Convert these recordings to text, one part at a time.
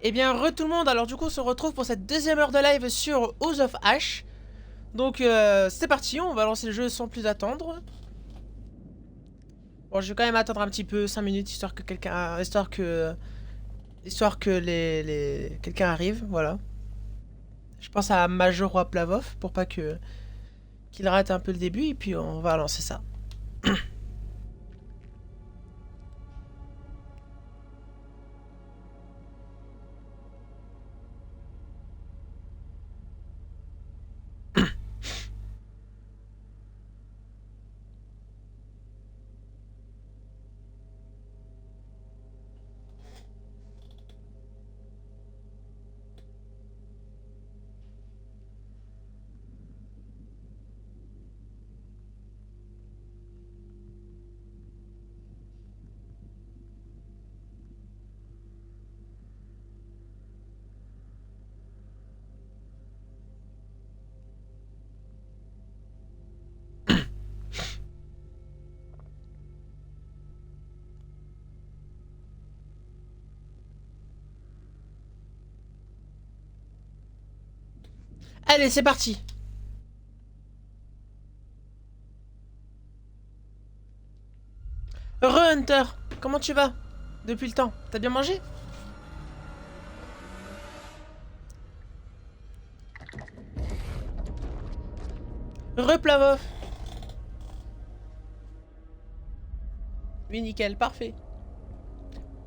Eh bien, tout le monde, alors du coup, on se retrouve pour cette deuxième heure de live sur House of Ash. Donc, c'est parti, on va lancer le jeu sans plus attendre. Bon, je vais quand même attendre un petit peu, 5 minutes, histoire que quelqu'un... Histoire que quelqu'un arrive, voilà. Je pense à Major ou à Plavov, pour pas que qu'il rate un peu le début, et puis on va lancer ça. Allez, c'est parti. Hunter, comment tu vas? Depuis le temps, t'as bien mangé? Plavov. Oui, nickel, parfait.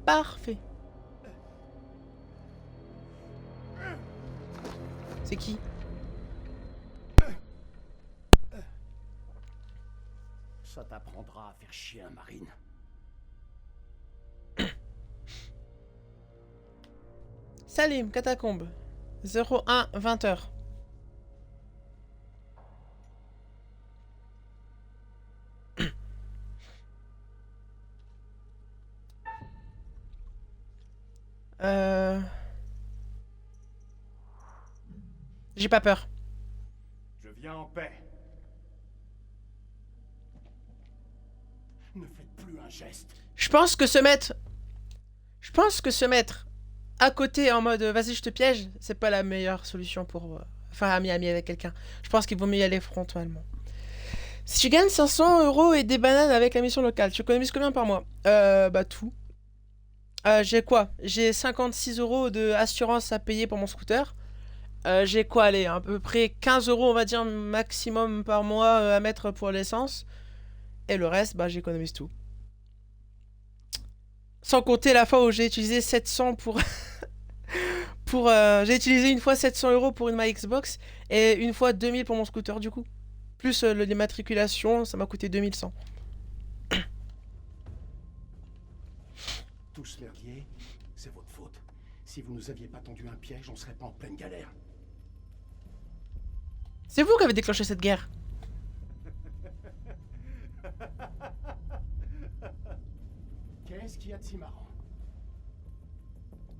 Parfait. C'est qui? Ça t'apprendra à faire chier un marine. Salim, catacombe. 01, 20h. Euh... J'ai pas peur. Je viens en paix. Ne faites plus un geste. Je pense que se mettre... Je pense que se mettre à côté en mode vas-y je te piège, c'est pas la meilleure solution pour faire ami-ami avec quelqu'un. Je pense qu'il vaut mieux y aller frontalement. Si tu gagnes 500 € et des bananes avec la mission locale, tu économises combien par mois? Bah tout. J'ai quoi? J'ai 56 € de assurance à payer pour mon scooter. J'ai quoi, allez, à peu près 15 € on va dire maximum par mois à mettre pour l'essence. Et le reste, bah j'économise tout. Sans compter la fois où j'ai utilisé 700 pour... j'ai utilisé une fois 700 € pour ma Xbox et une fois 2000 pour mon scooter du coup. Plus l'immatriculation, ça m'a coûté 2100. Tous merdiers, c'est votre faute. Si vous nous aviez pas tendu un piège, on serait pas en pleine galère. C'est vous qui avez déclenché cette guerre. Qu'est-ce qu'il y a de si marrant?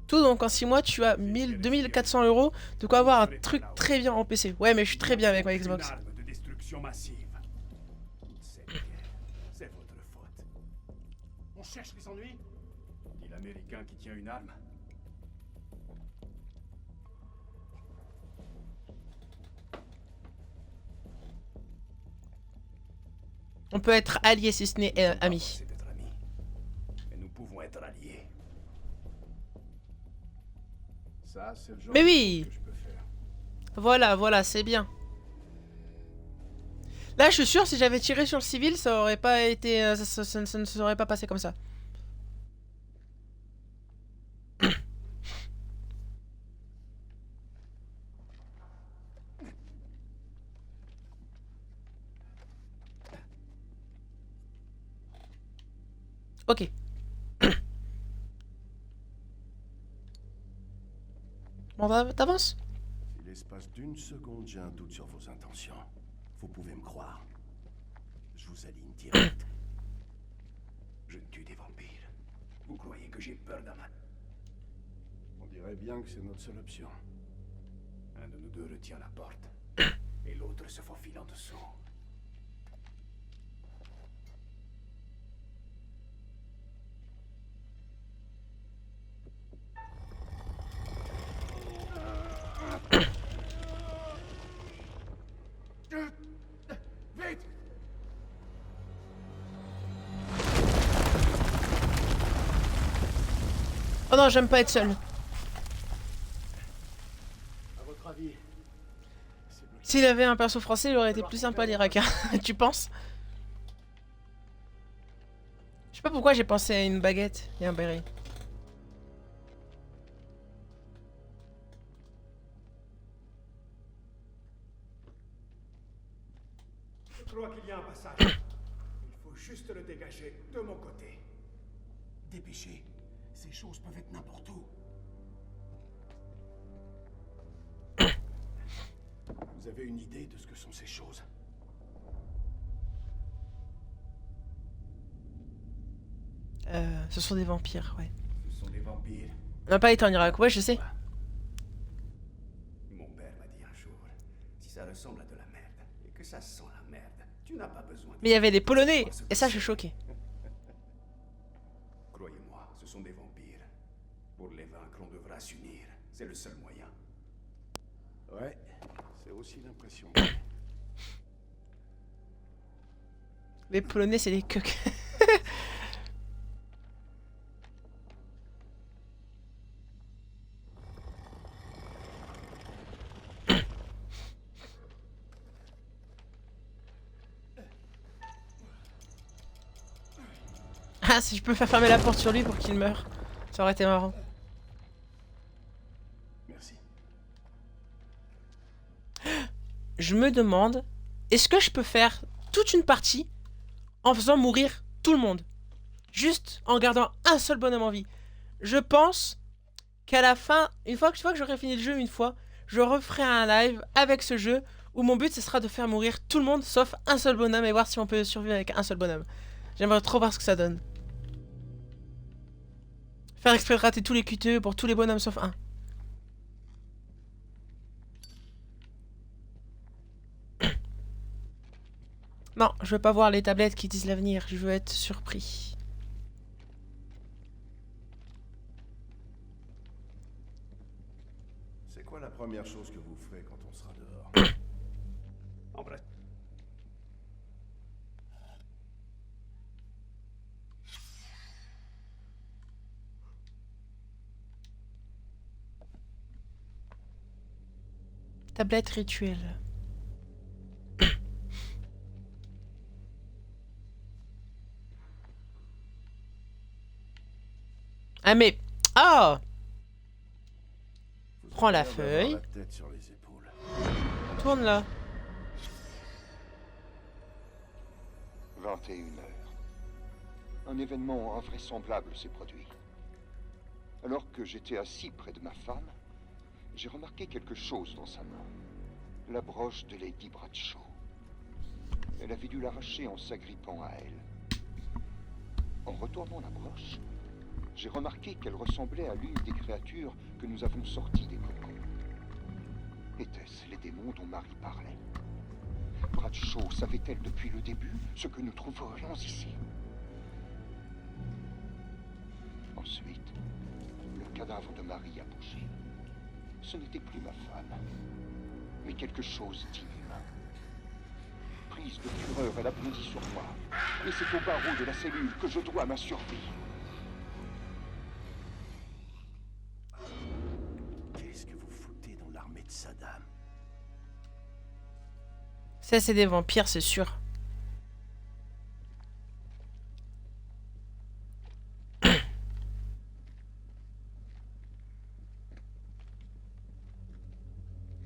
Tout donc en 6 mois tu as 2400 € de quoi avoir un truc très bien en PC. Ouais mais je suis très bien avec ma Xbox. Une arme de destruction massive. Cette guerre, c'est votre faute. On cherche les ennuis? Dit l'Américain qui tient une arme. On peut être alliés si ce n'est amis. C'est d'être amis. Mais nous pouvons être alliés. Ça, c'est le genre Mais de oui, choses que je peux faire. voilà, c'est bien. Là je suis sûr si j'avais tiré sur le civil ça aurait pas été... ça ne serait pas passé comme ça. Ok. Bon t'avances. Si l'espace d'une seconde j'ai un doute sur vos intentions, vous pouvez me croire. Je vous aligne direct. Je tue des vampires. Vous croyez que j'ai peur d'Aman? On dirait bien que c'est notre seule option. Un de nous deux retient la porte. Et l'autre se faufile en dessous. Oh non, j'aime pas être seul. À votre avis, c'est bloqué. S'il avait un perso français, il aurait été plus sympa l'Irak. Hein. Tu penses? Je sais pas pourquoi j'ai pensé à une baguette et un béret. Je crois qu'il y a un passage. Il faut juste le dégager de mon côté. Dépêchez. Ces choses peuvent être n'importe où. Vous avez une idée de ce que sont ces choses? Ce sont des vampires, ouais. Ce sont des vampires. On n'a pas été en Irak, ouais, je sais. Mon père m'a dit un jour, si ça ressemble à de la merde et que ça sent la merde, tu n'as pas besoin de... Mais il y avait des Polonais, et ça, je suis choqué. Croyez-moi, ce sont des vampires. Pour les vaincre, on devra s'unir. C'est le seul moyen. Ouais, c'est aussi l'impression. Les Polonais, c'est des cucks. Ah, si je peux faire fermer la porte sur lui pour qu'il meure, ça aurait été marrant. Merci. Je me demande, est-ce que je peux faire toute une partie en faisant mourir tout le monde? Juste en gardant un seul bonhomme en vie. Je pense qu'à la fin, une fois que j'aurai fini le jeu une fois, je referai un live avec ce jeu où mon but ce sera de faire mourir tout le monde sauf un seul bonhomme et voir si on peut survivre avec un seul bonhomme. J'aimerais trop voir ce que ça donne. Faire exprès de rater tous les QTE pour tous les bonhommes sauf un. Non, je veux pas voir les tablettes qui disent l'avenir, je veux être surpris. C'est quoi la première chose que vous ferez quand on sera dehors? En vrai. Tablette rituelle. Ah mais... Oh! Vous Prends avez la l'air d'avoir feuille. la tête sur les épaules. Tourne là. 21 heures. Un événement invraisemblable s'est produit. Alors que j'étais assis près de ma femme, j'ai remarqué quelque chose dans sa main. La broche de Lady Bradshaw. Elle avait dû l'arracher en s'agrippant à elle. En retournant la broche, j'ai remarqué qu'elle ressemblait à l'une des créatures que nous avons sorties des cocons. Étaient-ce les démons dont Marie parlait? Bradshaw savait-elle depuis le début ce que nous trouverions ici? Ensuite, le cadavre de Marie a bougé. Ce n'était plus ma femme, mais quelque chose d'inhumain. Prise de fureur, elle a bondi sur moi. Et c'est au barreau de la cellule que je dois ma survie. Qu'est-ce que vous foutez dans l'armée de Saddam? Ça, c'est des vampires, c'est sûr.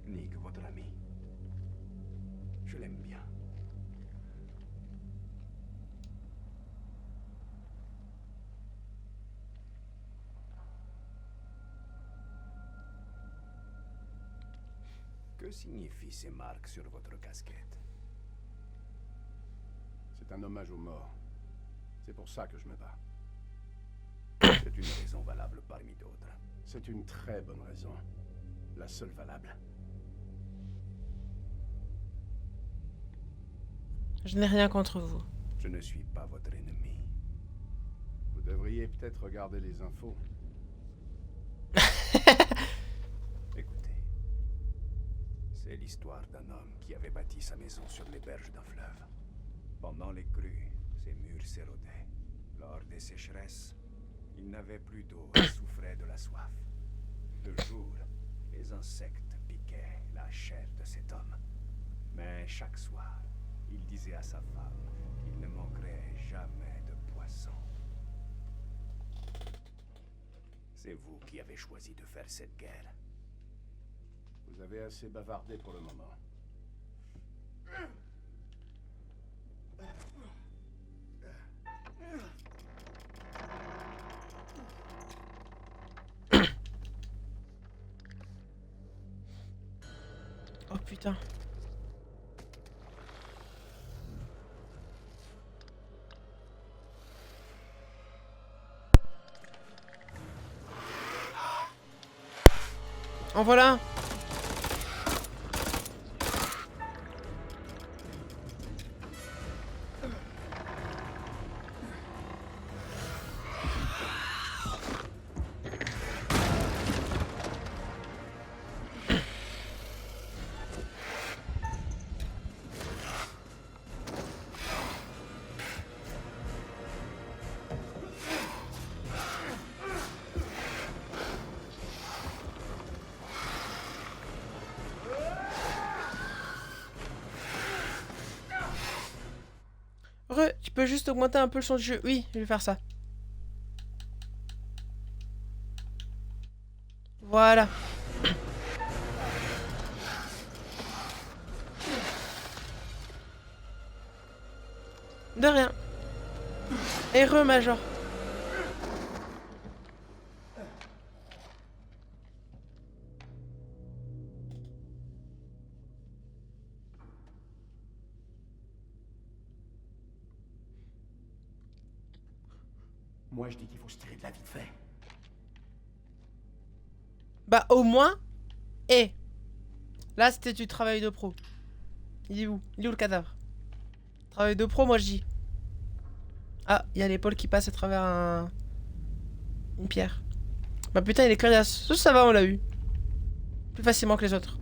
Nick, votre ami. Je l'aime bien. Que signifient ces marques sur votre casquette? C'est un hommage aux morts. C'est pour ça que je me bats. C'est une raison valable parmi d'autres. C'est une très bonne raison. La seule valable. Je n'ai rien contre vous. Je ne suis pas votre ennemi. Vous devriez peut-être regarder les infos. Écoutez. C'est l'histoire d'un homme qui avait bâti sa maison sur les berges d'un fleuve. Pendant les crues, ses murs s'érodaient. Lors des sécheresses, Il n'avait plus d'eau et souffrait de la soif. De jour, les insectes piquaient la chair de cet homme. Mais chaque soir, il disait à sa femme qu'il ne manquerait jamais de poisson. C'est vous qui avez choisi de faire cette guerre. Vous avez assez bavardé pour le moment. Oh putain. En voilà un. Tu peux juste augmenter un peu le son du jeu. Oui, je vais faire ça. Voilà. De rien. Heureux, Major. Moi, je dis qu'il faut se tirer de la vite fait. Bah, au moins. Et. Là, c'était du travail de pro. Il est où? Il est où le cadavre? Travail de pro, moi je dis. Ah, il y a l'épaule qui passe à travers une pierre. Bah putain, il est coriace. Ça va, on l'a eu. Plus facilement que les autres.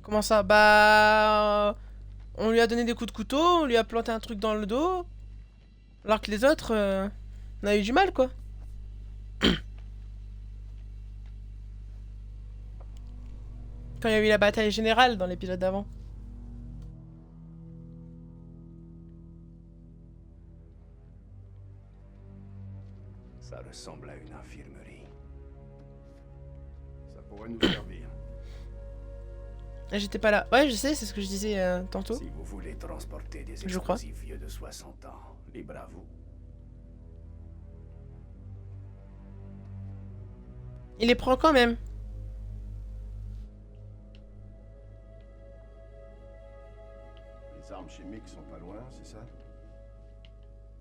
Comment ça? Bah... On lui a donné des coups de couteau, on lui a planté un truc dans le dos. Alors que les autres... on a eu du mal, quoi. Quand il y a eu la bataille générale dans l'épisode d'avant. Ça ressemble à une infirmerie. Ça pourrait nous servir. J'étais pas là. Ouais, je sais, c'est ce que je disais tantôt. Si vous voulez transporter des Je crois. explosifs vieux de 60 ans, libre à vous. Il les prend quand même. Les armes chimiques sont pas loin, c'est ça?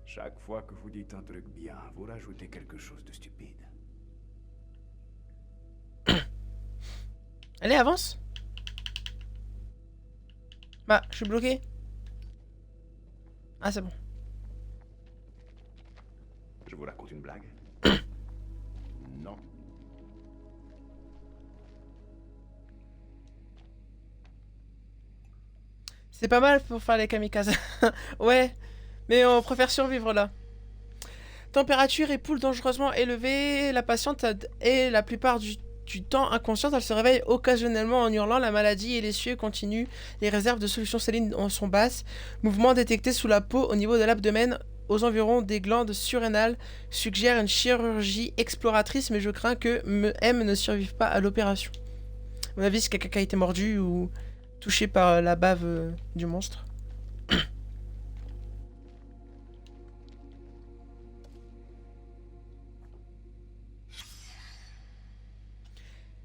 Chaque fois que vous dites un truc bien, vous rajoutez quelque chose de stupide. Allez, avance. Bah, je suis bloqué. Ah, c'est bon. Je vous raconte une blague? Non. C'est pas mal pour faire les kamikazes. Ouais, mais on préfère survivre là. Température et poules dangereusement élevée. La patiente est la plupart du temps inconsciente. Elle se réveille occasionnellement en hurlant. La maladie et les cieux continuent. Les réserves de solution saline sont basses. Mouvement détecté sous la peau au niveau de l'abdomen aux environs des glandes surrénales suggère une chirurgie exploratrice, mais je crains que M ne survive pas à l'opération. À mon avis, c'est quelqu'un qui a été mordu ou touché par la bave du monstre.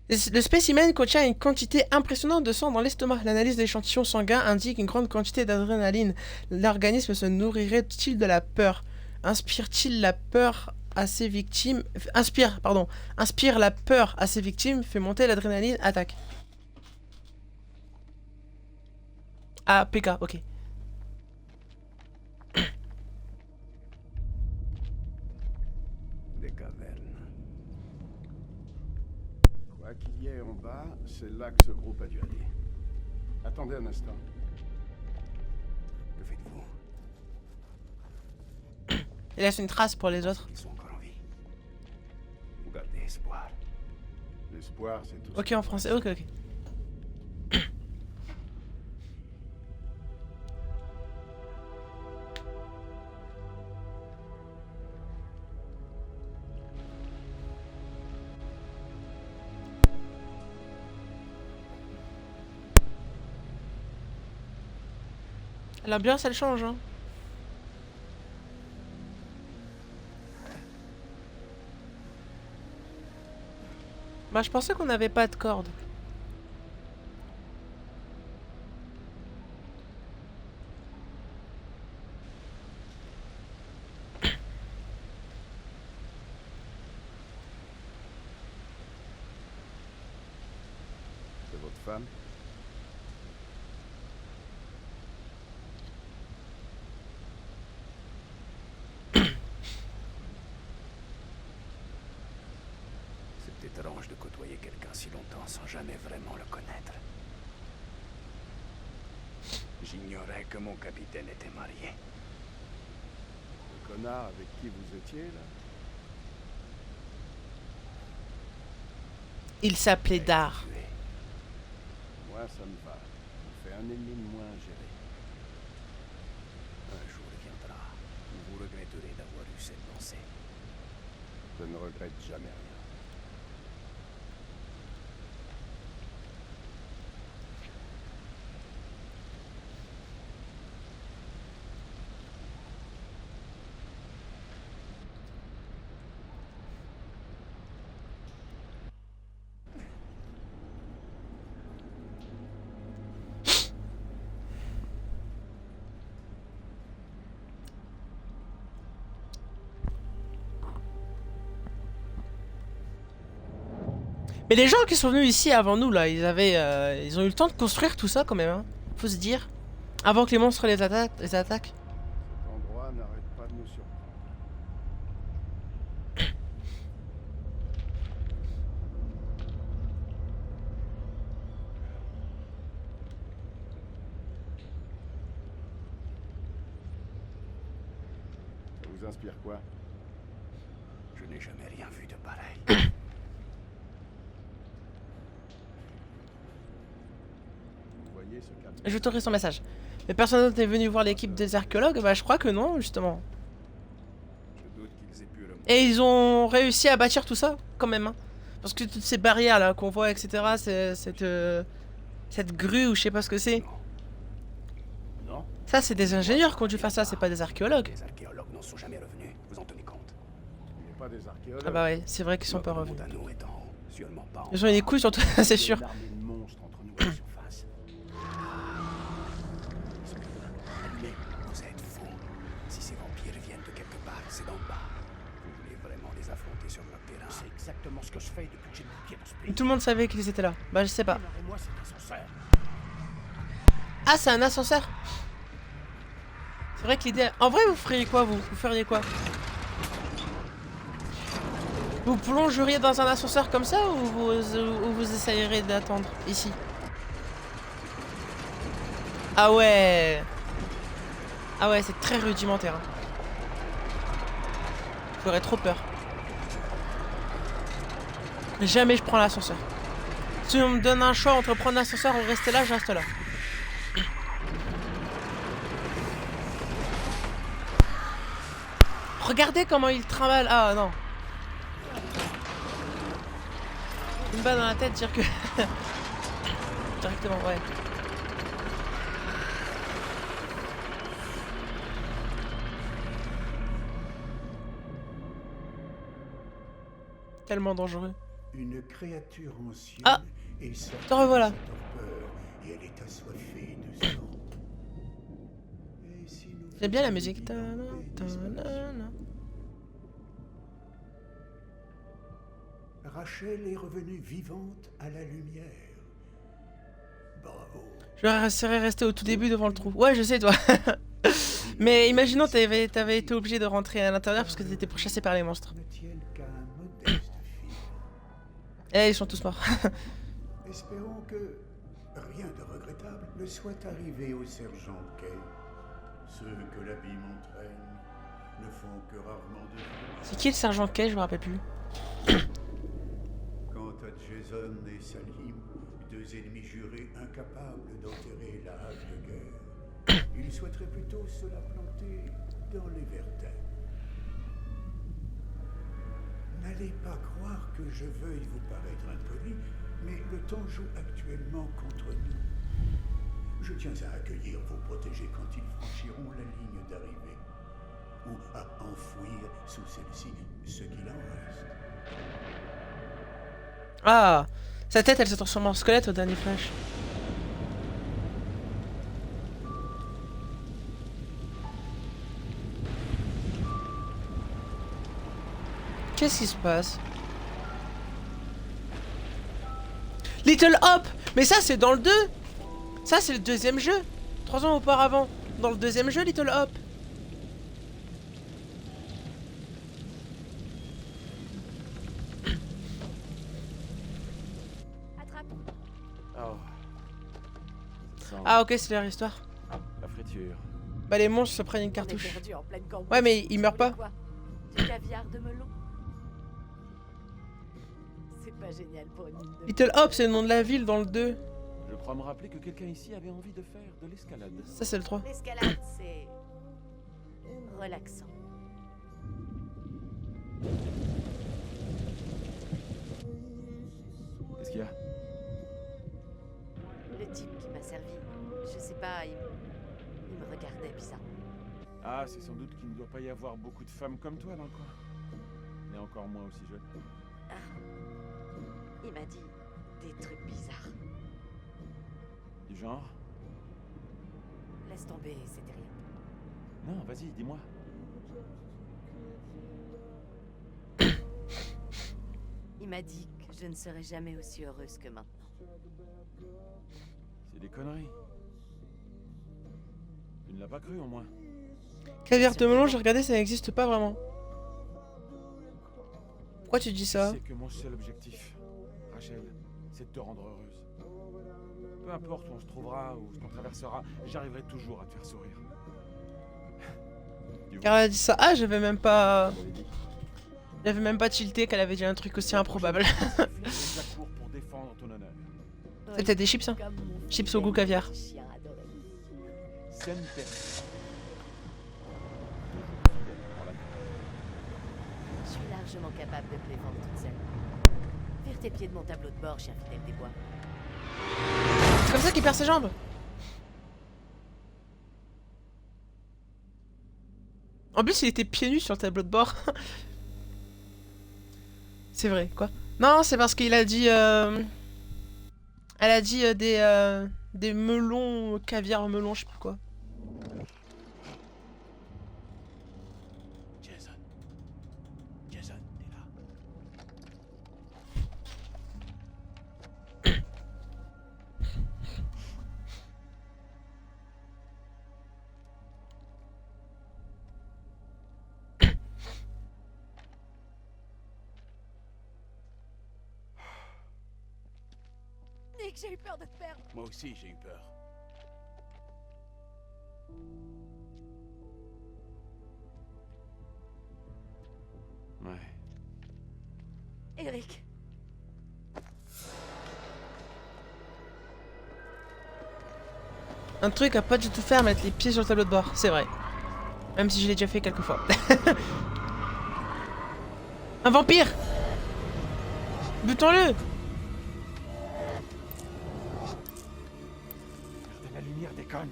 Le spécimen contient une quantité impressionnante de sang dans l'estomac. L'analyse de l'échantillon sanguin indique une grande quantité d'adrénaline. L'organisme se nourrirait-il de la peur? Inspire la peur à ses victimes, fait monter l'adrénaline, attaque. Ah, PK, ok. Des cavernes. Quoi qu'il y ait en bas, c'est là que ce groupe a dû aller. Attendez un instant. Que faites-vous? Il laisse une trace pour les autres. Ils sont encore en vie. Vous gardez espoir. L'espoir, c'est tout. Ok, en français. Ok, ok. L'ambiance, elle change, hein. Bah, je pensais qu'on n'avait pas de corde. C'est votre femme? C'est étrange de côtoyer quelqu'un si longtemps sans jamais vraiment le connaître. J'ignorais que mon capitaine était marié. Le connard avec qui vous étiez, là? Il s'appelait Dar. Tué. Moi, ça me va. On fait un ennemi de moins à gérer. Un jour viendra où vous regretterez d'avoir eu cette pensée. Je ne regrette jamais rien. Mais les gens qui sont venus ici avant nous, là, ils ont eu le temps de construire tout ça quand même, hein. Faut se dire. Avant que les monstres les attaquent. Cet endroit n'arrête pas de nous surprendre. Ça vous inspire quoi? Je n'ai jamais rien vu de pareil. Vous voyez ce cadre? Je t'aurai son message. Mais personne d'autre est venu voir l'équipe des archéologues? Bah, je crois que non, justement. Je doute qu'ils aient pu remonter. Et ils ont réussi à bâtir tout ça, quand même, hein. Parce que toutes ces barrières là qu'on voit, etc., cette grue ou je sais pas ce que c'est. Non. Ça, c'est des ingénieurs qui ont dû faire ça, c'est pas des archéologues. Les archéologues n'en sont jamais revenus. Vous en tenez compte? On n'est pas des archéologues. Ah bah ouais, c'est vrai qu'ils sont pas revenus. Montanot est en haut, sûrement pas en Ils ont eu des couilles surtout, c'est sûr. Une armée de monstres entre nous et la surface. Allumez, vous êtes fous. Si ces vampires viennent de quelque part, c'est d'en bas. Vous voulez vraiment les affronter sur notre terrain? C'est exactement ce que je fais depuis que j'ai mis le pied dans ce pays. Tout le monde savait qu'ils étaient là. Bah, je sais pas. Moi, c'est un ascenseur. Ah, c'est un ascenseur. C'est vrai que l'idée... En vrai, vous feriez quoi, vous? Vous feriez quoi? Vous plongeriez dans un ascenseur comme ça ou vous essayeriez d'attendre ici? Ah ouais. Ah ouais, c'est très rudimentaire, hein. J'aurais trop peur. Jamais je prends l'ascenseur. Si on me donne un choix entre prendre l'ascenseur ou rester là, je reste là. Regardez comment il trimballe. Ah non. Une balle dans la tête, dire que... Directement, ouais. Tellement dangereux. Une créature ancienne Ah, et sortie te revoilà. de sa torpeur, et elle est assoiffée de sang. Et si nous J'aime bien la faisions musique. des bilans et Ta-na-ta-na. Rachel est revenue vivante à la lumière. Bravo. Je serais resté au tout début devant le trou. Ouais, je sais, toi. Mais imaginons, t'avais été obligé de rentrer à l'intérieur parce que t'étais pourchassé par les monstres. Ne tiennent qu'à un modeste fil. Et là, ils sont tous morts. Espérons que Rien de regrettable ne soit arrivé au sergent Kay. Ceux que l'abîme entraîne ne font que rarement de vie. C'est qui le sergent Kay? Je me rappelle plus. Quant à Jason et Salim, deux ennemis jurés incapables d'enterrer la hache de guerre, ils souhaiteraient plutôt se la planter dans les vertèbres. N'allez pas croire que je veuille vous paraître impoli, mais le temps joue actuellement contre nous. Je tiens à accueillir vos protégés quand ils franchiront la ligne d'arrivée, ou à enfouir sous celle-ci ce qu'il en reste. Ah, sa tête, elle se transforme en squelette au dernier flash. Qu'est-ce qui se passe? Little Hop! Mais ça, c'est dans le 2! Ça, c'est le deuxième jeu! 3 ans auparavant. Dans le deuxième jeu, Little Hop. Attrape. Oh. Ça sent Ah, ok, c'est leur histoire. la friture. Bah, les monstres se prennent une On est cartouche. perdu en pleine campagne. Ouais, mais ils meurent Tu voulais pas. quoi? Du caviar de melon. C'est pas génial pour une mine de... Little Hop, c'est le nom de la ville dans le 2. Je crois me rappeler que quelqu'un ici avait envie de faire de l'escalade. Ça, c'est le 3. L'escalade, c'est... relaxant. Qu'est-ce qu'il y a? Le type qui m'a servi, je sais pas, il me regardait bizarrement. Ah, c'est sans doute qu'il ne doit pas y avoir beaucoup de femmes comme toi dans le coin. Mais encore moins aussi jeune. Ah. Il m'a dit des trucs bizarres. Du genre? Laisse tomber, c'était rien. Non, vas-y, dis-moi. Il m'a dit que je ne serais jamais aussi heureuse que maintenant. C'est des conneries. Tu ne l'as pas cru au moins. Caviar de melon, j'ai regardé, ça n'existe pas vraiment. Pourquoi tu dis ça? C'est que mon seul objectif, Rachel, c'est de te rendre heureuse. Peu importe où on se trouvera, où on traversera, j'arriverai toujours à te faire sourire. Car elle a dit ça. Ah, j'avais même pas... J'avais même pas tilté qu'elle avait dit un truc aussi improbable. J'accours pour défendre ton honneur. C'était des chips, hein. Comme mon Chips au goût fidèle caviar. chien adoré. Saine personne. Je suis largement capable de te défendre toute seule. Vire tes pieds de mon tableau de bord, chien fidèle des bois. C'est comme ça qu'il perd ses jambes. En plus, il était pieds nus sur le tableau de bord. C'est vrai, quoi. Non, c'est parce qu'il a dit... Elle a dit des melons, caviar melon, je sais plus quoi. Jason. Jason, t'es là. Nick, j'ai eu peur de te perdre. Moi aussi, j'ai eu peur. Ouais. Eric, Un truc à pas du tout faire, mettre les pieds sur le tableau de bord, c'est vrai. Même si je l'ai déjà fait quelques fois. Un vampire! Butons-le! Regardez la lumière, déconne.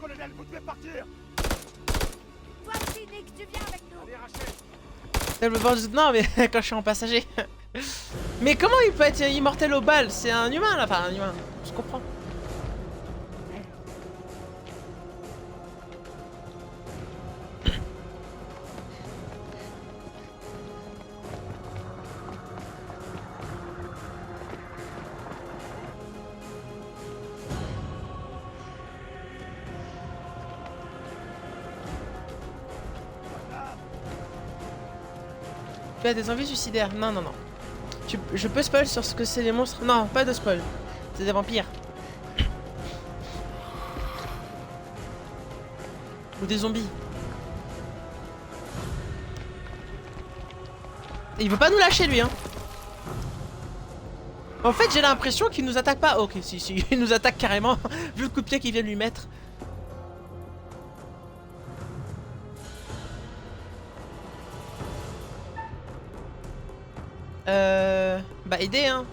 Colonel, vous devez partir. toi aussi, Nick, tu viens avec nous. Allez, Rachel. Tableau de bord, non, mais quand je suis en passager. Mais comment il peut être immortel aux balles? C'est un humain là, enfin un humain, je comprends. Tu as des envies suicidaires? Non, non, non. Je peux spoil sur ce que c'est les monstres? Non, pas de spoil. C'est des vampires. Ou des zombies. Et il veut pas nous lâcher lui hein. En fait j'ai l'impression qu'il nous attaque pas. Ok si il nous attaque carrément. Vu le coup de pied qu'il vient de lui mettre. Bah aider hein.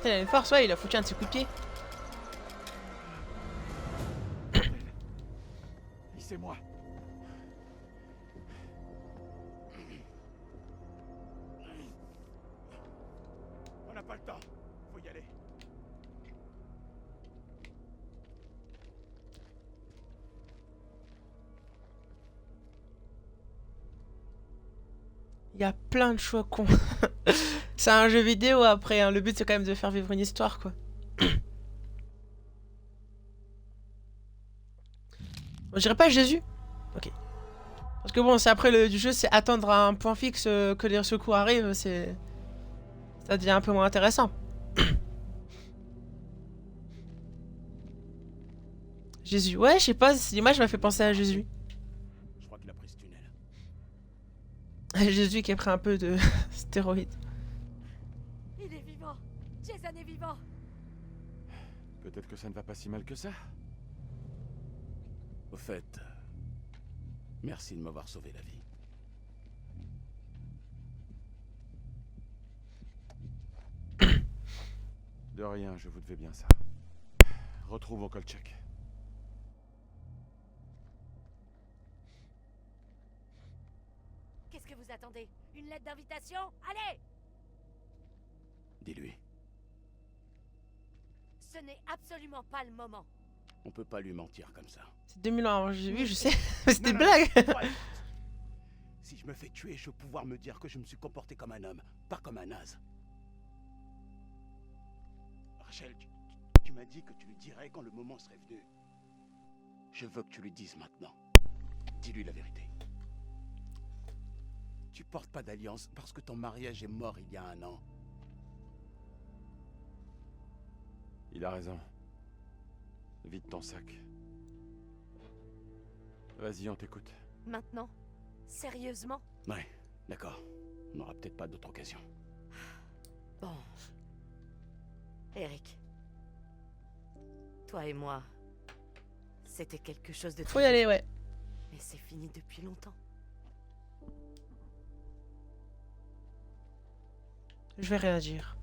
Il a une force, ouais, il a foutu un de ses coups de pied. C'est moi. On n'a pas le temps. Faut y aller. Il y a plein de choix cons. C'est un jeu vidéo après, hein. Le but c'est quand même de faire vivre une histoire quoi. On dirait pas Jésus. Ok. Parce que bon, c'est après le du jeu, c'est attendre à un point fixe que les secours arrivent, c'est... Ça devient un peu moins intéressant. Jésus, ouais, je sais pas, cette image m'a fait penser à Jésus. Je crois qu'il a pris ce tunnel. Jésus qui a pris un peu de stéroïdes. Il est vivant. Jason est vivant. Peut-être que ça ne va pas si mal que ça. Au fait, merci de m'avoir sauvé la vie. De rien, je vous devais bien ça. Retrouvons Kolchak. Qu'est-ce que vous attendez? Une lettre d'invitation? Allez! Dis-lui, Ce n'est absolument pas le moment. on peut pas lui mentir comme ça. C'est 2000 ans avant Jésus, oui je sais. C'était une blague. Si je me fais tuer, je vais pouvoir me dire que je me suis comporté comme un homme, pas comme un naze. Rachel, tu m'as dit que tu lui dirais quand le moment serait venu. Je veux que tu lui dises maintenant. Dis-lui la vérité. Tu portes pas d'alliance parce que ton mariage est mort il y a 1 an. Il a raison. Vide ton sac. Vas-y, on t'écoute. Maintenant? Sérieusement? Ouais, d'accord. On n'aura peut-être pas d'autre occasion. Bon. Eric. Toi et moi, c'était quelque chose de Faut y aller, ouais. Mais c'est fini depuis longtemps. Je vais réagir.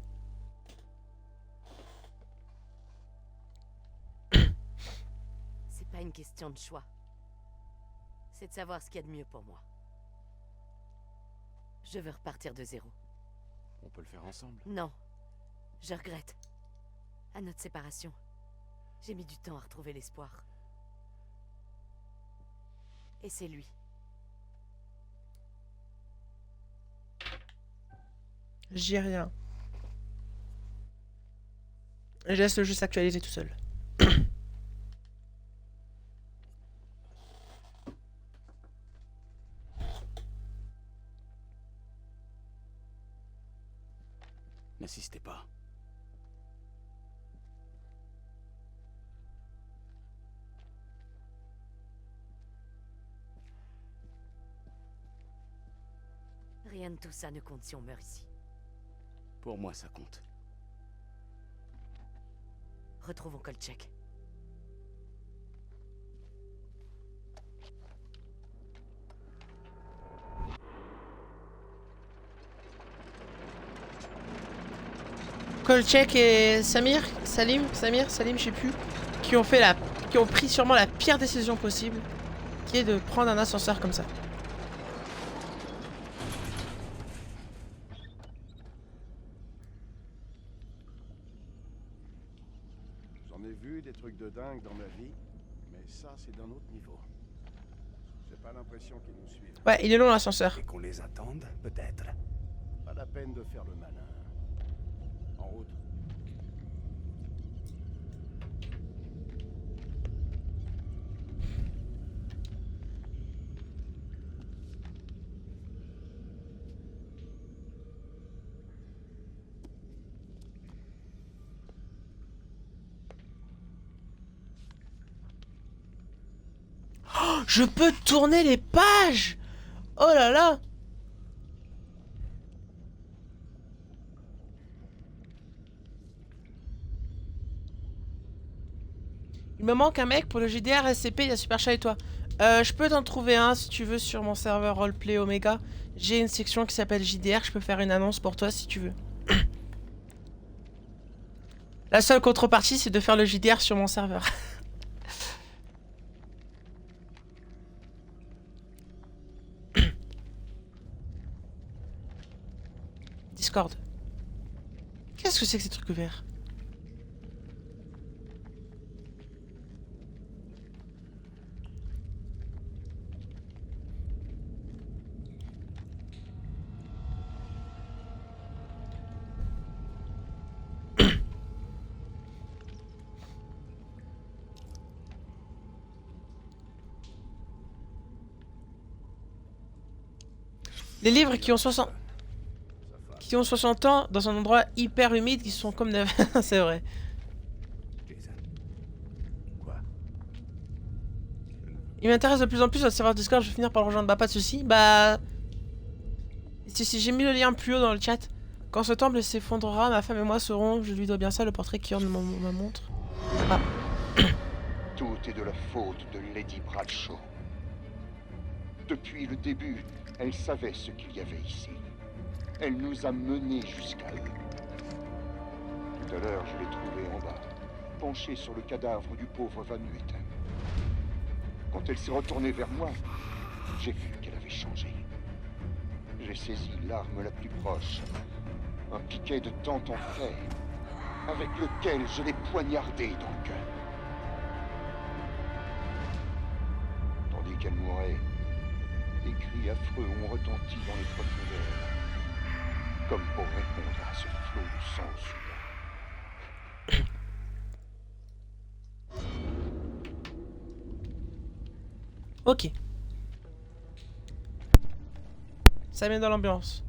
C'est pas une question de choix. C'est de savoir ce qu'il y a de mieux pour moi. Je veux repartir de zéro. On peut le faire ensemble. Non. Je regrette. À notre séparation, j'ai mis du temps à retrouver l'espoir. Et c'est lui. J'y ai rien. Je laisse le jeu s'actualiser tout seul. N'insistez pas. Rien de tout ça ne compte si on meurt ici. Pour moi, ça compte. Retrouvons Kolchak. Kolchak et Salim, je sais plus, qui ont pris sûrement la pire décision possible, qui est de prendre un ascenseur comme ça. J'en ai vu des trucs de dingue dans ma vie, mais ça, c'est d'un autre niveau. J'ai pas l'impression qu'ils nous suivent. Ouais, il est long l'ascenseur. Et qu'on les attende, peut-être. Pas la peine de faire le malin. En route. Je peux tourner les pages. Oh là là. Il me manque un mec pour le JDR SCP, il y a Super Chat et toi. Je peux t'en trouver un si tu veux sur mon serveur Roleplay Omega. J'ai une section qui s'appelle JDR, je peux faire une annonce pour toi si tu veux. La seule contrepartie, c'est de faire le JDR sur mon serveur. Discord. Qu'est-ce que c'est que ces trucs verts? Les livres qui ont 60 ans dans un endroit hyper humide qui sont comme neufs. C'est vrai. Jason. Quoi? Il m'intéresse de plus en plus à savoir Discord, je vais finir par le rejoindre. Bah pas de soucis. Bah... Si j'ai mis le lien plus haut dans le chat. Quand ce temple s'effondrera, ma femme et moi serons, je lui dois bien ça, le portrait qui orne ma montre. Ah. Tout est de la faute de Lady Bradshaw. Depuis le début, elle savait ce qu'il y avait ici. Elle nous a menés jusqu'à eux. Tout à l'heure, je l'ai trouvée en bas, penchée sur le cadavre du pauvre Van Nuiten. Quand elle s'est retournée vers moi, j'ai vu qu'elle avait changé. J'ai saisi l'arme la plus proche, un piquet de tente en fer, avec lequel je l'ai poignardée dans le cœur. Tandis qu'elle mourait, des cris affreux ont retenti dans les profondeurs, comme pour répondre à ce flot de sang soudain. Ok. Ça met dans l'ambiance.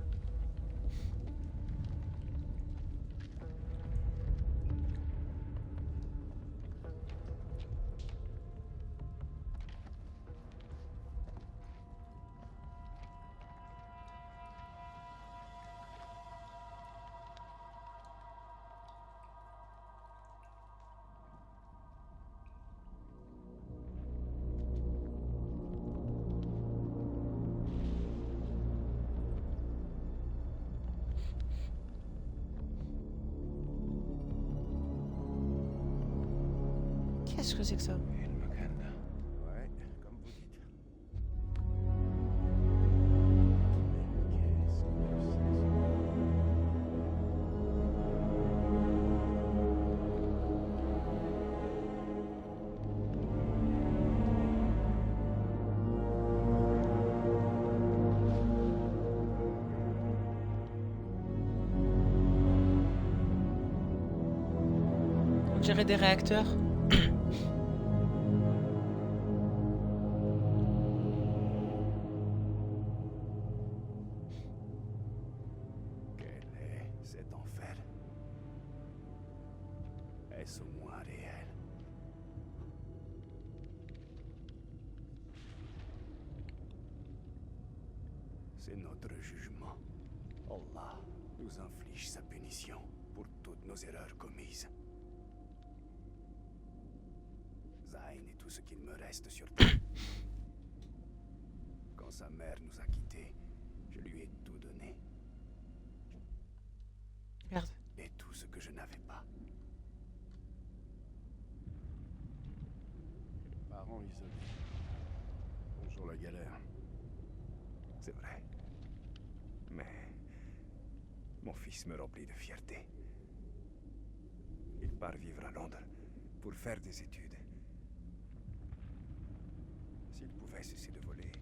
Qu'est-ce que c'est que ça? Ouais, comme vous dites. On dirait des réacteurs. Quel est cet enfer? Est-ce au moins réel? C'est notre jugement. Allah nous inflige sa punition pour toutes nos erreurs commises. Zayn est tout ce qu'il me reste sur terre. Quand sa mère nous a quittés, je lui ai tout donné. Merde. Et tout ce que je n'avais pas. Parents isolés. Bonjour la galère. C'est vrai. Mais mon fils me remplit de fierté. Il part vivre à Londres pour faire des études. S'il pouvait cesser de voler.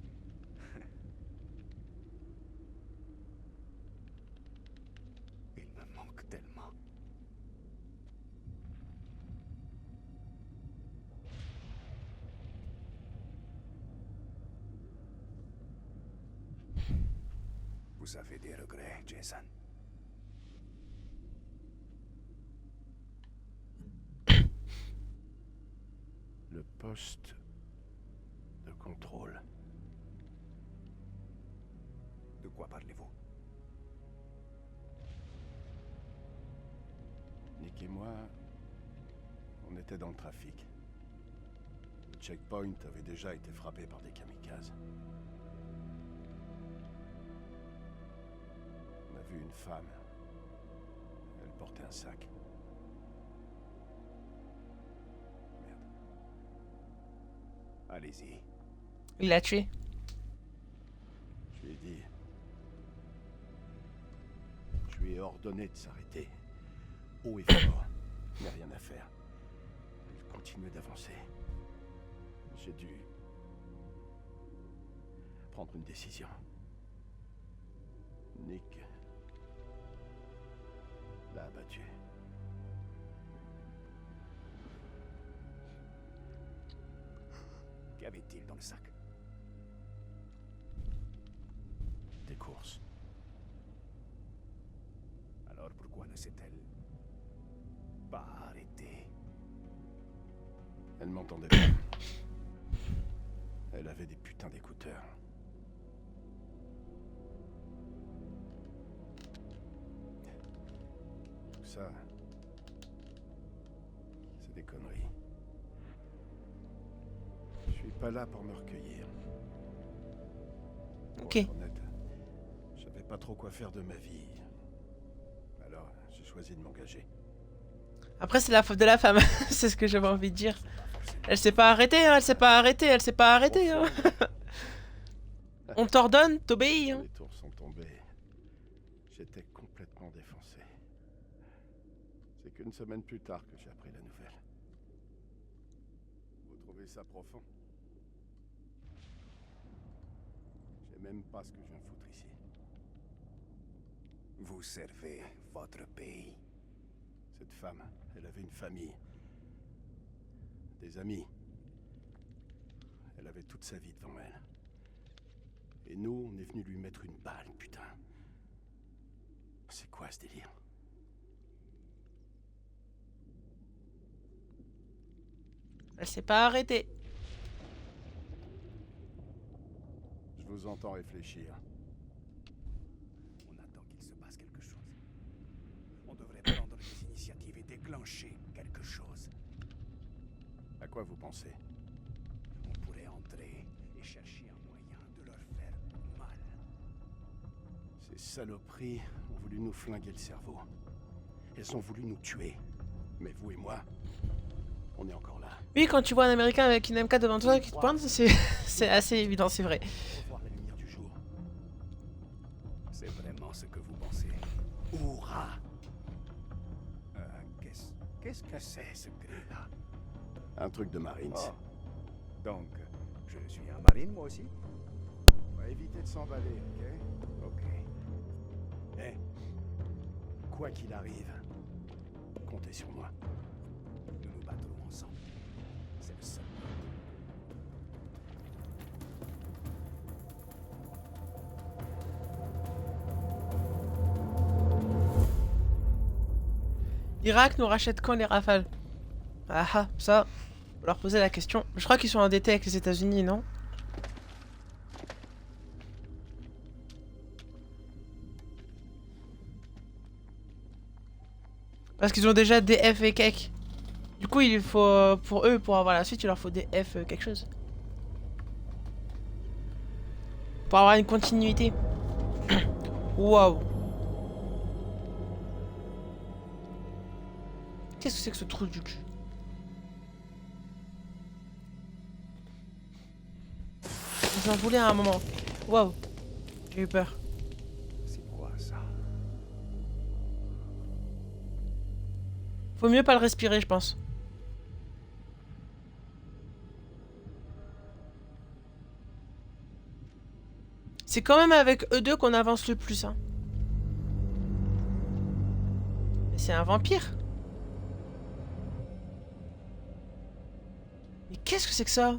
Il me manque tellement. Vous avez des regrets, Jason? Le poste de contrôle. De quoi parlez-vous? Nick et moi, on était dans le trafic. Le checkpoint avait déjà été frappé par des kamikazes. On a vu une femme. Elle portait un sac. Merde. Allez-y. Il l'a tué. Je lui ai dit... Je lui ai ordonné de s'arrêter. Haut et fort. Il n'y a rien à faire. Elle continuait d'avancer. J'ai dû... prendre une décision. Nick... l'a abattu. Qu'avait-il dans le sac? Des courses. Alors pourquoi ne s'est-elle pas arrêtée? Elle m'entendait pas. Elle avait des putains d'écouteurs. Tout ça... c'est des conneries. Je suis pas là pour me recueillir. Pour Ok. être honnête, je savais pas trop quoi faire de ma vie. Alors, j'ai choisi de m'engager. Après, c'est la faute de la femme. C'est ce que j'avais envie de dire. Elle s'est pas arrêtée, hein. Elle s'est pas arrêtée. Elle s'est pas arrêtée, hein. On t'ordonne, t'obéis, hein. Les tours sont tombées. J'étais complètement défoncé. C'est qu'une semaine plus tard que j'ai appris la nouvelle. Vous trouvez ça profond? Je sais même pas ce que je viens foutre ici. Vous servez votre pays. Cette femme, elle avait une famille. Des amis. Elle avait toute sa vie devant elle. Et nous, on est venu lui mettre une balle, putain. C'est quoi ce délire? Elle s'est pas arrêtée. Je vous entends réfléchir. On attend qu'il se passe quelque chose. On devrait prendre des initiatives et déclencher quelque chose. À quoi vous pensez? On pourrait entrer et chercher un moyen de leur faire mal. Ces saloperies ont voulu nous flinguer le cerveau. Elles ont voulu nous tuer. Mais vous et moi, on est encore là. Oui, quand tu vois un Américain avec une MK devant toi qui te pointe, c'est assez évident, c'est vrai. Revoir la lumière du jour. C'est vraiment ce que vous pensez. Hourra! Qu'est-ce que c'est ce cri-là? Un truc de Marines. Oh. Donc, je suis un marine moi aussi? On va éviter de s'emballer, ok? Ok. Eh, quoi qu'il arrive, comptez sur moi. Nous nous battrons ensemble. C'est le seul. L'Irak nous rachète quand les rafales? Ah ah, ça, faut leur poser la question. Je crois qu'ils sont endettés avec les États-Unis, non? Parce qu'ils ont déjà des F et quelques. Du coup, il faut, pour eux, pour avoir la suite, il leur faut des F quelque chose. Pour avoir une continuité. Waouh. Qu'est-ce que c'est que ce trou du cul? J'en voulais à un moment. Waouh. J'ai eu peur. C'est quoi ça? Faut mieux pas le respirer, je pense. C'est quand même avec eux deux qu'on avance le plus, hein. Mais c'est un vampire. Mais qu'est-ce que c'est que ça?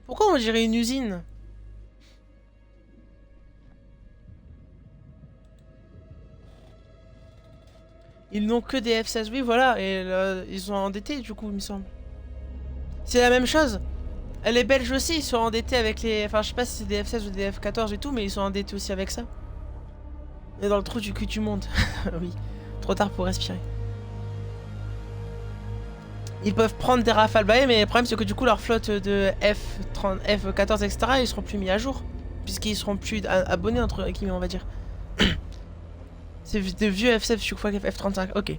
Pourquoi on dirait une usine? Ils n'ont que des F16, oui, voilà, et ils sont endettés, du coup, il me semble. C'est la même chose. Les Belges aussi, ils sont endettés avec les... Enfin, je sais pas si c'est des F16 ou des F14 et tout, mais ils sont endettés aussi avec ça. Et dans le trou du cul du monde. Oui. Trop tard pour respirer. Ils peuvent prendre des Rafales, bah oui, mais le problème c'est que du coup leur flotte de F30, F14, etc. ils seront plus mis à jour. Puisqu'ils seront plus abonnés entre guillemets, on va dire. C'est de vieux F7, je crois F35, ok.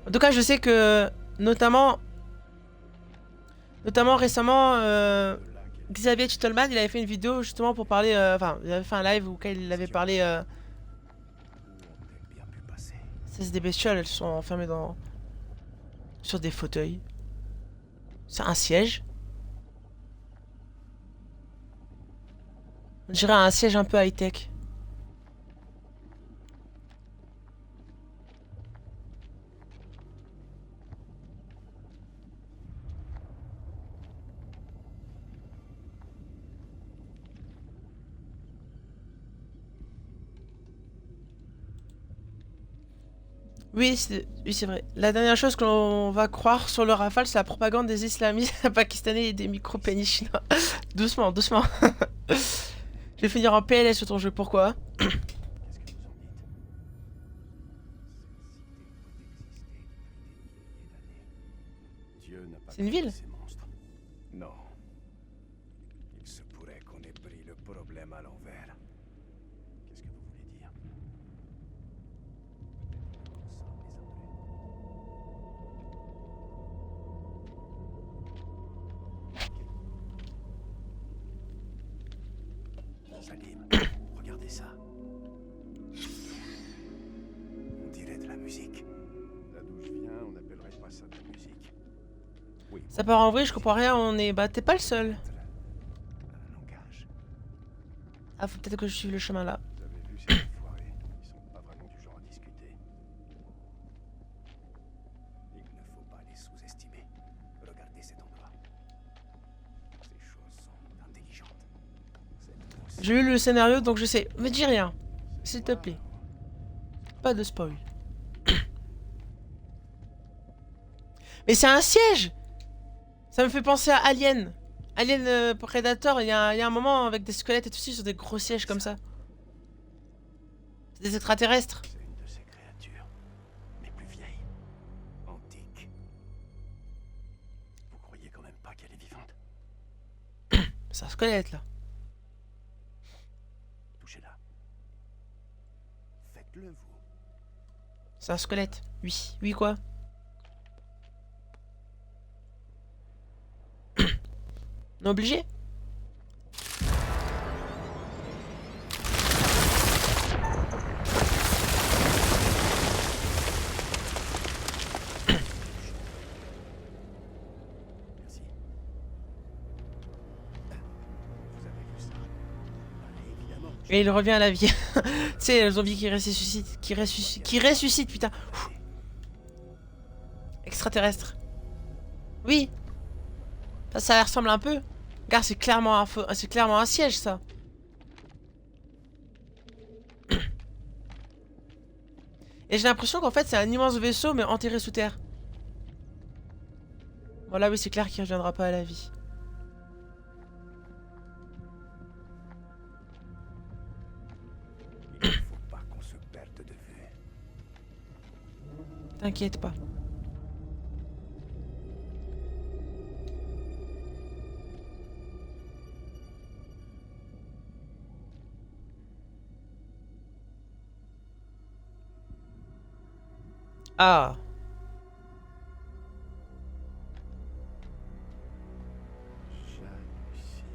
En tout cas, je sais que notamment récemment, Xavier Chittelman, il avait fait une vidéo justement pour parler, enfin, il avait fait un live où il avait parlé. Bien pu passer. C'est des bestioles, elles sont enfermées sur des fauteuils. C'est un siège. On dirait un siège un peu high-tech. Oui, c'est vrai. La dernière chose que l'on va croire sur le Rafale, c'est la propagande des islamistes pakistanais et des micro-pénis chinois. Doucement, doucement. Je vais finir en PLS sur ton jeu, pourquoi? Qu'est-ce que vous en dites? Dieu n'a pas C'est une créé ville? ces monstres. Non. Il se pourrait qu'on ait pris le problème à l'envers. Qu'est-ce que vous voulez dire? Salim, regardez ça. On dirait de la musique. Là d'où je viens, on n'appellerait pas ça de la musique. Oui, Ça part en vrai, je comprends rien, on est... Bah, t'es pas le seul. un langage. Ah, faut peut-être que je suive le chemin là. Vous avez vu ces enfoirés? Ils sont pas vraiment du genre à discuter. Il ne faut pas les sous-estimer. Regardez cet endroit. Ces choses sont intelligentes. J'ai lu le scénario, donc je sais. Mais dis rien. S'il te plaît. Pas de spoil. Mais c'est un siège! Ça me fait penser à Alien. Alien Predator, il y a un moment avec des squelettes et tout ça sur des gros sièges comme ça. C'est des extraterrestres. C'est une de ces créatures, mais plus vieille, antique. Vous croyez quand même pas qu'elle est vivante? C'est un squelette là. Touchez-la. Faites-le, vous. C'est un squelette. Oui. Oui quoi? On est obligé? Merci. Vous avez vu ça? Évidemment. Et il revient à la vie. Tu sais, le zombie qui ressuscite. Qui ressuscite, putain. Ouh. Extraterrestre. Oui. Ça ressemble un peu. Regarde, c'est clairement un siège, ça. Et j'ai l'impression qu'en fait, c'est un immense vaisseau, mais enterré sous terre. Voilà, oui, c'est clair qu'il reviendra pas à la vie. Il ne faut pas qu'on se perde de vue. T'inquiète pas. Ah. J'hallucine.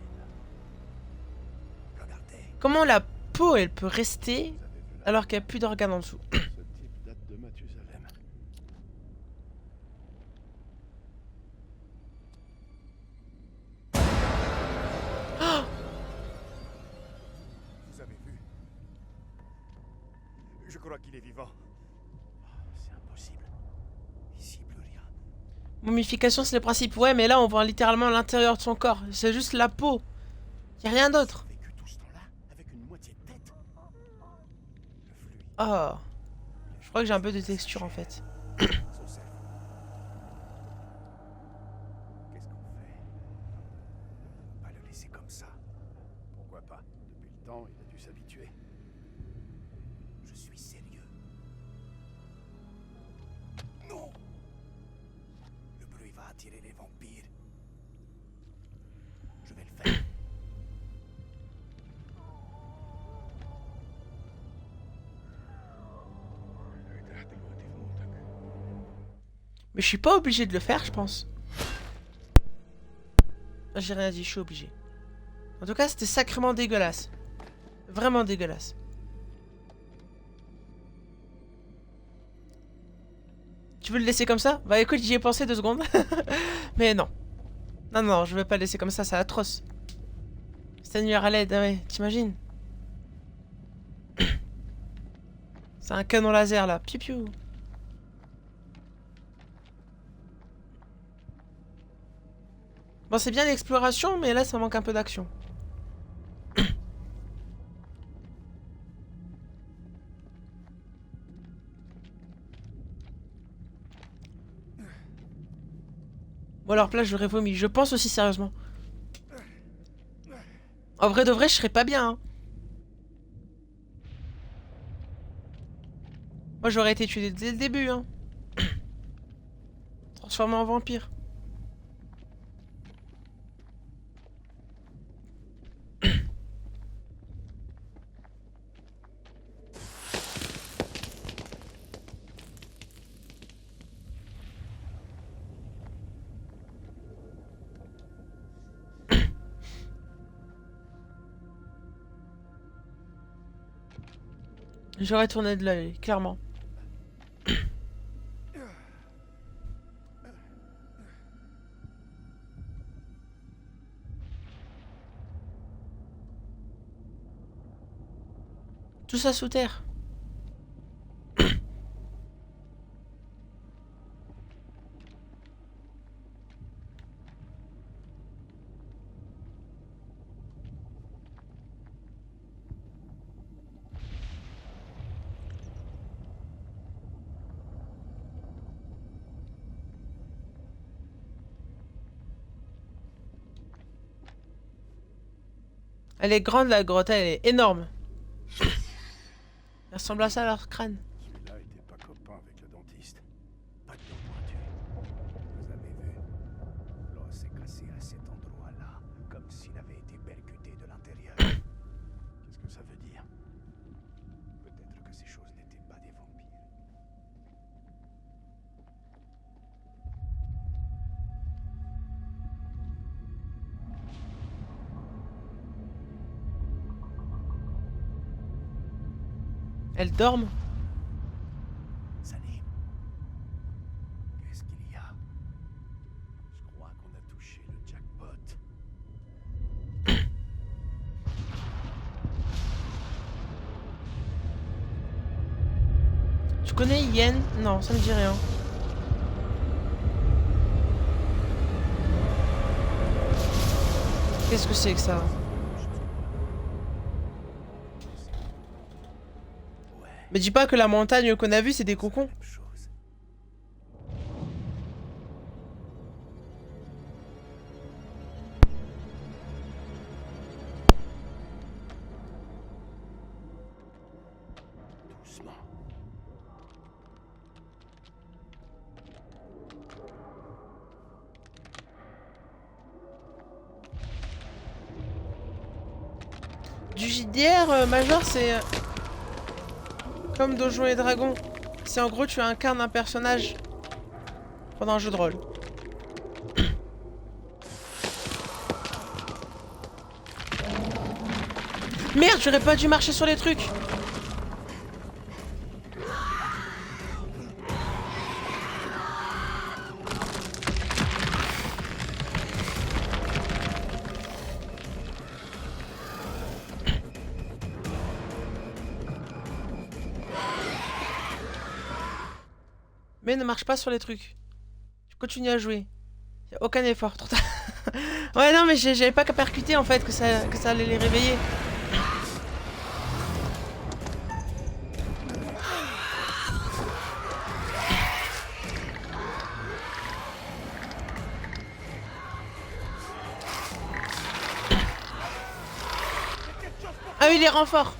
Regardez. Comment la peau, elle peut rester Vous avez vu là? alors qu'il n'y a plus d'organes en dessous? Ce type date de Mathusalem. Vous avez vu? Je crois qu'il est vivant. C'est impossible. Ici, plus rien. Momification, c'est le principe. Ouais, mais là, on voit littéralement l'intérieur de son corps. C'est juste la peau. Y a rien d'autre. Vécu tout ce temps-là avec une moitié de tête. Le fluide. Oh. Je crois que j'ai un peu de texture en fait. Son cerveau. Qu'est-ce qu'on fait? temps, il a dû s'habituer. Je suis sérieux. Non! Le bruit va attirer les vampires. Je vais le faire. Mais je suis pas obligé de le faire, je pense. J'ai rien dit, je suis obligé. En tout cas, c'était sacrément dégueulasse. Vraiment dégueulasse. Tu veux le laisser comme ça? Bah écoute, j'y ai pensé 2 secondes. Mais non. Non, non, je vais pas le laisser comme ça, c'est atroce. C'est un nuage à l'aide, ah ouais, t'imagines? C'est un canon laser là, piou piou. Bon, c'est bien l'exploration, mais là, ça manque un peu d'action. Bon, alors là, j'aurais vomi. Je pense aussi sérieusement. En vrai de vrai, je serais pas bien. Hein. Moi, j'aurais été tué dès le début. Hein. Transformé en vampire. J'aurais tourné de l'œil, clairement. Tout ça sous terre. Elle est grande la grotte, elle est énorme. Elle ressemble à ça à leur crâne. Celui-là était pas copain avec le dentiste. Pas de dents pointues. Vous avez vu? L'os s'est cassé à cet endroit-là, comme s'il avait été percuté de l'intérieur. Qu'est-ce que ça veut dire? Peut-être que ces choses n'étaient pas des vampires. Elles dorment. Salim, Qu'est-ce qu'il y a? Je crois qu'on a touché le jackpot. Tu connais Yen? Non, ça me dit rien. Qu'est-ce que c'est que ça? Mais dis pas que la montagne qu'on a vue, c'est des cocons. même chose. Doucement. Du JDR, Major, c'est... comme Donjons et Dragons. C'est en gros, tu incarnes un personnage pendant un jeu de rôle. Merde, j'aurais pas dû marcher sur les trucs. Mais ne marche pas sur les trucs. Tu continues à jouer. Y a aucun effort. Trop tard. Ouais, non, mais j'avais pas qu'à percuter en fait que ça allait les réveiller. Ah oui, les renforts.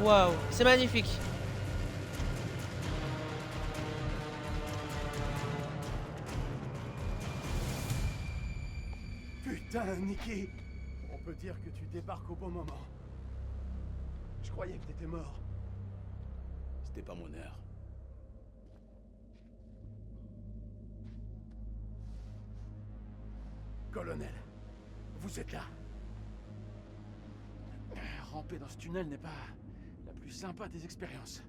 Waouh, c'est magnifique. Putain, Nicky! On peut dire que tu débarques au bon moment. Je croyais que t'étais mort. C'était pas mon heure. Colonel, vous êtes là. Ramper dans ce tunnel n'est pas la plus sympa des expériences.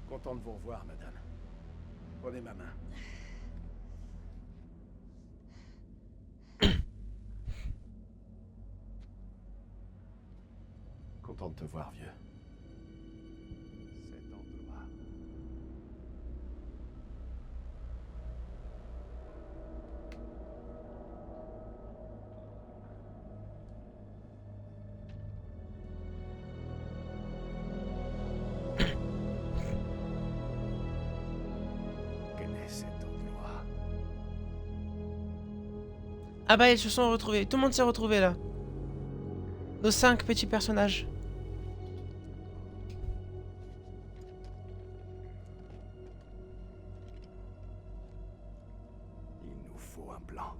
Content de vous revoir, madame. Prenez ma main. Content de te voir, vieux. Cet endroit. Quel est cet endroit? Ah bah ils se sont retrouvés. Tout le monde s'est retrouvé là. Nos 5 petits personnages. Il nous faut un plan.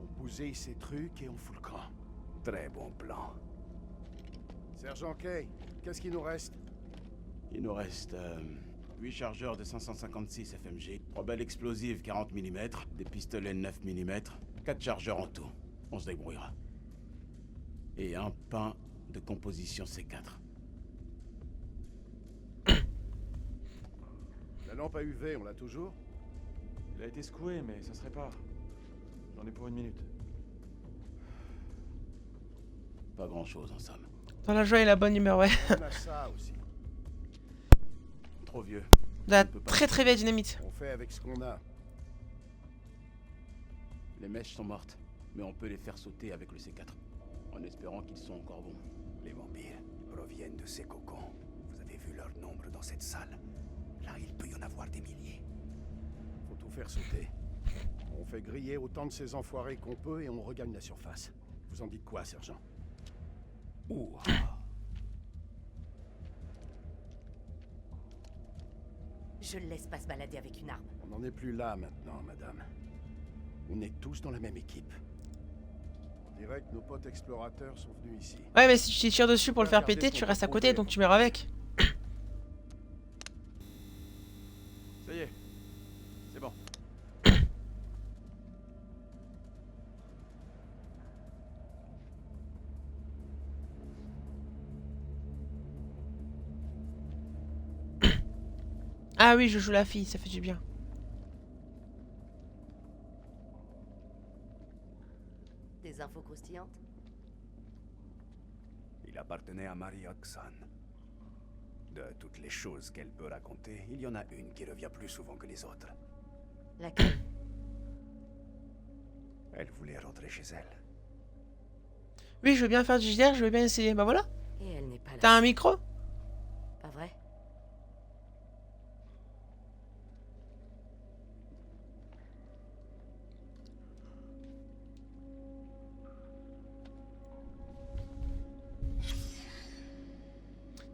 On bousille ces trucs et on fout le camp. Très bon plan. Sergent Kay, qu'est-ce qu'il nous reste? Il nous reste 8 chargeurs de 556 FMG, 3 balles explosives 40 mm, des pistolets 9 mm, 4 chargeurs en tout. On se débrouillera. Et un pain de composition C4. La lampe à UV, on l'a toujours? Il a été secoué, mais ça se répare. J'en ai pour 1 minute. Pas grand-chose en somme. Dans la joie et la bonne humeur, ouais. On a ça aussi. Trop vieux. De la On peut pas. très très vieille dynamite. On fait avec ce qu'on a. Les mèches sont mortes, mais on peut les faire sauter avec le C4. En espérant qu'ils sont encore bons. Les vampires proviennent de ces cocons. Vous avez vu leur nombre dans cette salle. Là, il peut y en avoir des milliers. Faut tout faire sauter. On fait griller autant de ces enfoirés qu'on peut et on regagne la surface. Vous en dites quoi, sergent? Ouh. Je le laisse pas se balader avec une arme. On n'en est plus là maintenant, madame. On est tous dans la même équipe. On dirait que nos potes explorateurs sont venus ici. Ouais, mais si tu tires dessus pour le faire péter, tu restes à côté, donc tu meurs avec. Ça y est. C'est bon. Ah oui, je joue la fille, ça fait du bien. Des infos croustillantes? Il appartenait à Marie Oxon. De toutes les choses qu'elle peut raconter, il y en a une qui revient plus souvent que les autres. Laquelle? Elle voulait rentrer chez elle. Oui, je veux bien faire du JDR, je veux bien essayer. Bah voilà. Et elle n'est pas là. T'as un micro? Pas vrai?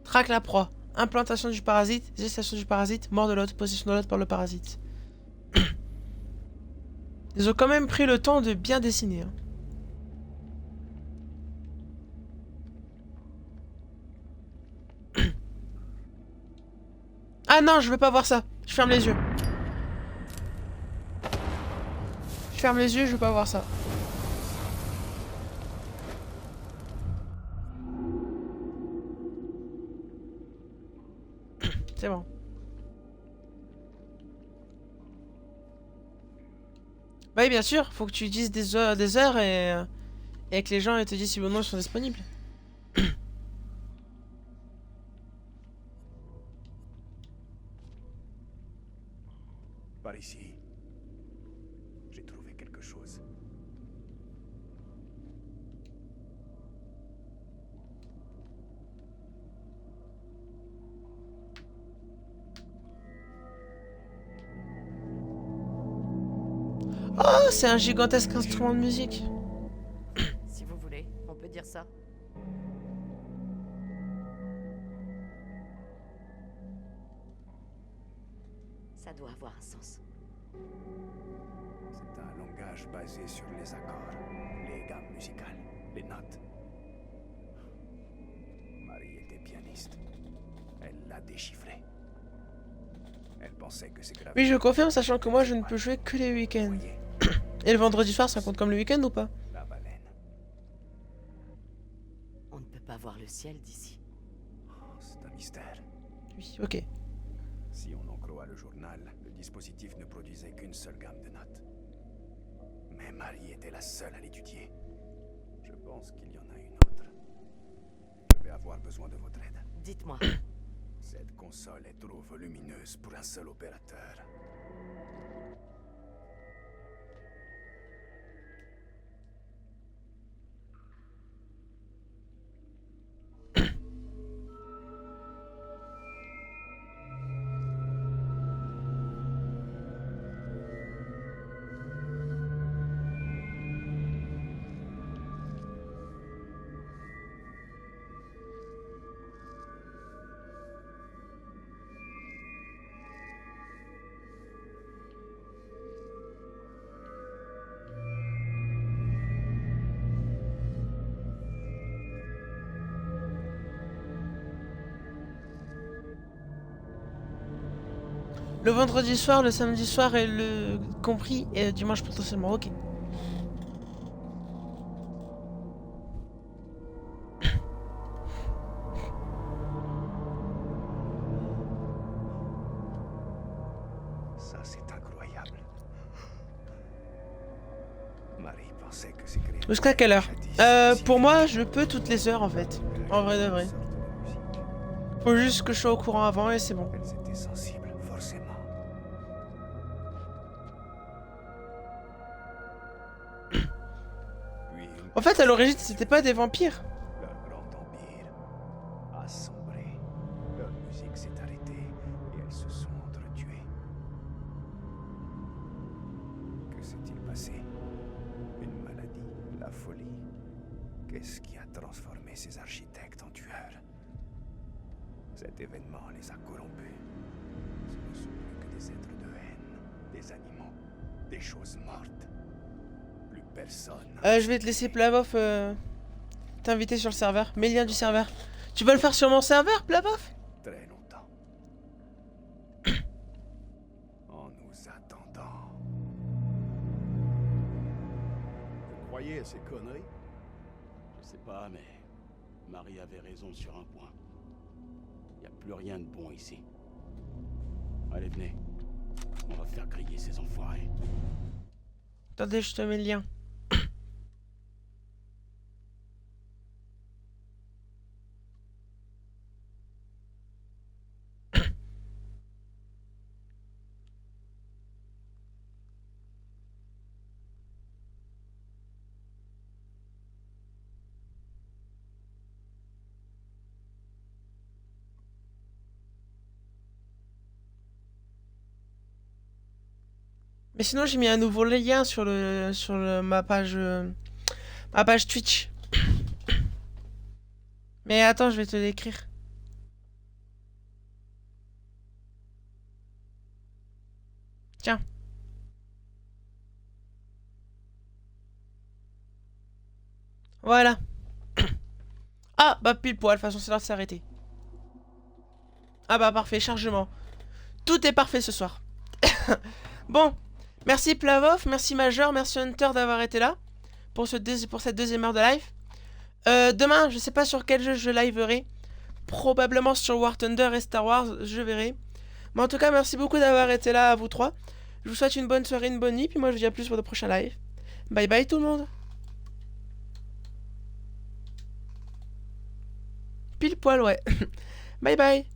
Traque la proie. Implantation du parasite, gestation du parasite, mort de l'autre, possession de l'autre par le parasite. Ils ont quand même pris le temps de bien dessiner. Hein. Ah non, je veux pas voir ça. Je ferme les yeux. Je ferme les yeux, je veux pas voir ça. C'est bon. Bah oui, bien sûr, faut que tu dises des heures et que les gens ils te disent si ou non ils sont disponibles. Par ici, j'ai trouvé quelque chose. Oh, c'est un gigantesque instrument de musique. Si vous voulez, on peut dire ça. Ça doit avoir un sens. C'est un langage basé sur les accords, les gammes musicales, les notes. Marie était pianiste. Elle l'a déchiffré. Elle pensait que c'est grave. Oui, je confirme, sachant que moi je ne peux jouer que les week-ends. Voyez, Et le vendredi soir, ça compte comme le week-end ou pas? la baleine. On ne peut pas voir le ciel d'ici. Oh, c'est un mystère. Oui, ok. Si on en croit le journal, le dispositif ne produisait qu'une seule gamme de notes. Mais Marie était la seule à l'étudier. Je pense qu'il y en a une autre. Je vais avoir besoin de votre aide. Dites-moi, Cette console est trop volumineuse pour un seul opérateur. Le vendredi soir, le samedi soir et le compris et le dimanche potentiellement, ok. Ça, c'est incroyable. Marie pensait que c'est créé. Jusqu'à quelle heure? Pour moi, je peux toutes les heures en fait. En vrai de vrai. Faut juste que je sois au courant avant et c'est bon. Elles étaient sensibles, forcément. Puis une En fait, à l'origine, c'était pas des vampires. Leur grand empire a sombré. Leur musique s'est arrêtée et elles se sont entretuées. Que s'est-il passé? Une maladie? La folie? Qu'est-ce qui a transformé ces architectes en tueurs? Cet événement les a corrompus. Ce ne sont plus que des êtres de haine, des animaux, des choses mortes. Plus personne. Je vais te laisser Plavov t'inviter sur le serveur. Mets le lien du serveur. Tu vas le faire sur mon serveur, Plavov? Très longtemps. En nous attendant. Vous croyez à ces conneries? Je sais pas, mais Marie avait raison sur un point. Y a plus rien de bon ici. Allez, venez. On va faire griller ces enfoirés. Attendez, je te mets le lien. Mais sinon, j'ai mis un nouveau lien sur ma page Twitch. Mais attends, je vais te l'écrire. Tiens. Voilà. Ah, bah pile poil, de toute façon, c'est l'heure de s'arrêter. Ah bah parfait, chargement. Tout est parfait ce soir. Bon. Merci Plavov, merci Major, merci Hunter d'avoir été là pour cette deuxième heure de live. Demain, je sais pas sur quel jeu je liverai. Probablement sur War Thunder et Star Wars, je verrai. Mais en tout cas, merci beaucoup d'avoir été là à vous trois. Je vous souhaite une bonne soirée, une bonne nuit, puis moi je vous dis à plus pour de prochains lives. Bye bye tout le monde. Pile poil, ouais. Bye bye.